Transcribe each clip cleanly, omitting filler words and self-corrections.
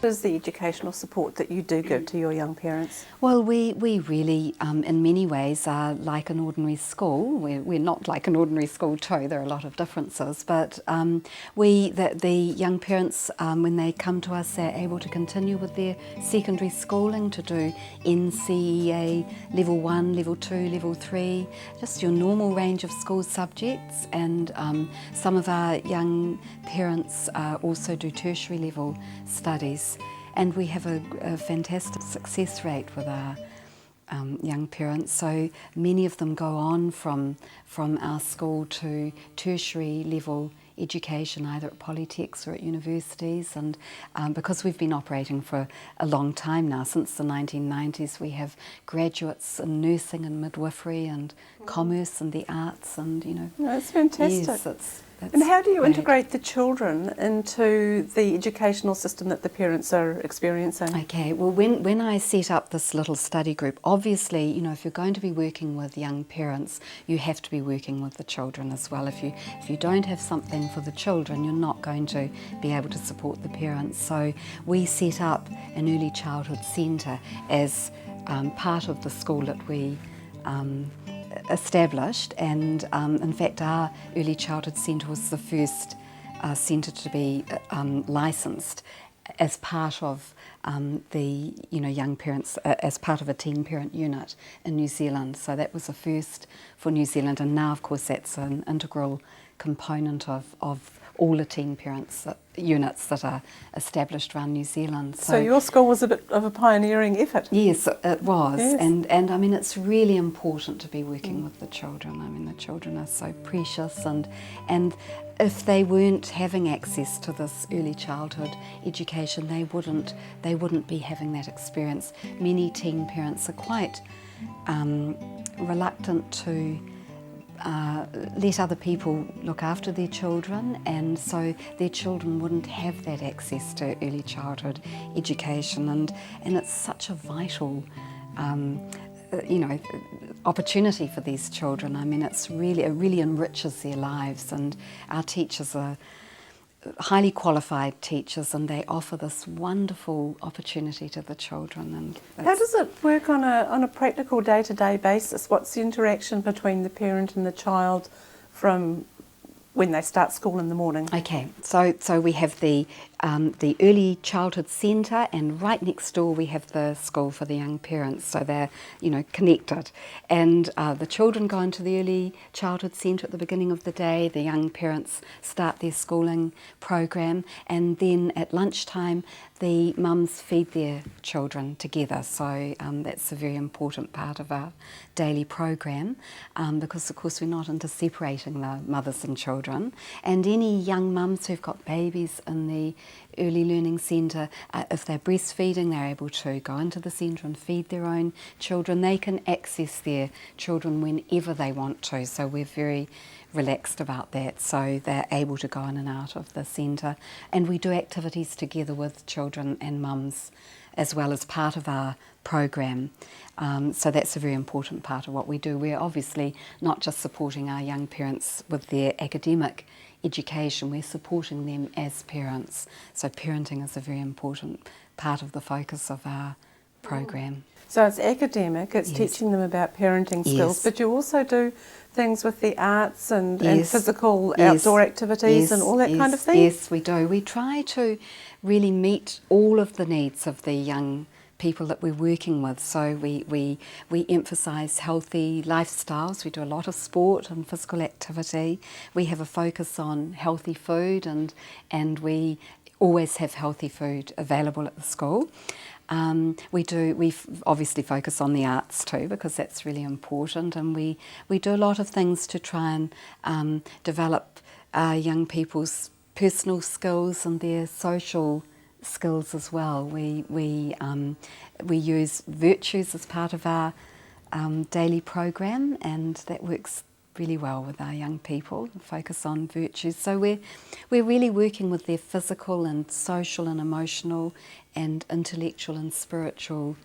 is the educational support that you do give to your young parents? Well, we really, in many ways, are like an ordinary school. We're not like an ordinary school too. There are a lot of differences, but the young parents, when they come to us, they're able to continue with their secondary schooling, to do NCEA Level 1, Level 2, Level 3, just your normal range of school subjects. And some of our young parents also do tertiary level studies. And we have a fantastic success rate with our young parents. So many of them go on from our school to tertiary level education, either at polytechs or at universities. And because we've been operating for a long time now, since the 1990s, we have graduates in nursing and midwifery and commerce and the arts, and That's fantastic. Yes, that's and how do you great. integrate the children into the educational system that the parents are experiencing? Okay, well, when I set up this little study group, obviously, if you're going to be working with young parents, you have to be working with the children as well. If you don't have something for the children, you're not going to be able to support the parents. So we set up an early childhood centre as part of the school that we established, and in fact our early childhood centre was the first centre to be licensed as part of the young parents, as part of a teen parent unit in New Zealand. So that was the first for New Zealand, and now of course that's an integral component of all the teen parents units that are established around New Zealand. So your school was a bit of a pioneering effort. Yes, it was. Yes. And I mean, it's really important to be working with the children. I mean, the children are so precious, and if they weren't having access to this early childhood education, they wouldn't be having that experience. Many teen parents are quite reluctant to let other people look after their children, and so their children wouldn't have that access to early childhood education, and it's such a vital opportunity for these children. I mean, it really enriches their lives, and our teachers are highly qualified teachers, and they offer this wonderful opportunity to the children. And how does it work on a practical day-to-day basis? What's the interaction between the parent and the child from when they start school in the morning? Okay, so we have the early childhood centre, and right next door we have the school for the young parents, so they're connected. And the children go into the early childhood centre at the beginning of the day. The young parents start their schooling program, and then at lunchtime the mums feed their children together. So that's a very important part of our daily program, because of course we're not into separating the mothers and children. And any young mums who've got babies in the early learning centre, if they're breastfeeding, they're able to go into the centre and feed their own children. They can access their children whenever they want to, so we're very relaxed about that. So they're able to go in and out of the centre, and we do activities together with children and mums as well as part of our program. So that's a very important part of what we do. We're obviously not just supporting our young parents with their academic education, we're supporting them as parents. So parenting is a very important part of the focus of our program. So it's academic, it's teaching them about parenting skills, but you also do things with the arts and physical outdoor activities and all that kind of thing? Yes, we do. We try to really meet all of the needs of the young people that we're working with. So we emphasise healthy lifestyles. We do a lot of sport and physical activity. We have a focus on healthy food, and we always have healthy food available at the school. We obviously focus on the arts too, because that's really important, and we do a lot of things to try and develop young people's personal skills and their social skills as well. We use virtues as part of our daily program, and that works really well with our young people, focus on virtues. So we're really working with their physical and social and emotional and intellectual and spiritual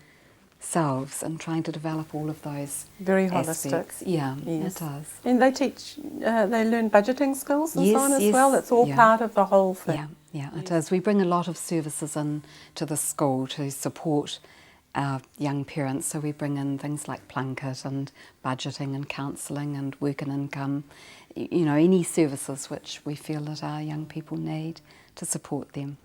selves and trying to develop all of those very aspects. holistic. Yeah, Yes. it does. And they teach, they learn budgeting skills and Yes, so on as yes, well. It's all yeah. part of the whole thing. Yeah, it is. We bring a lot of services in to the school to support our young parents. So we bring in things like Plunket and budgeting and counselling and work and income, you know, any services which we feel that our young people need to support them.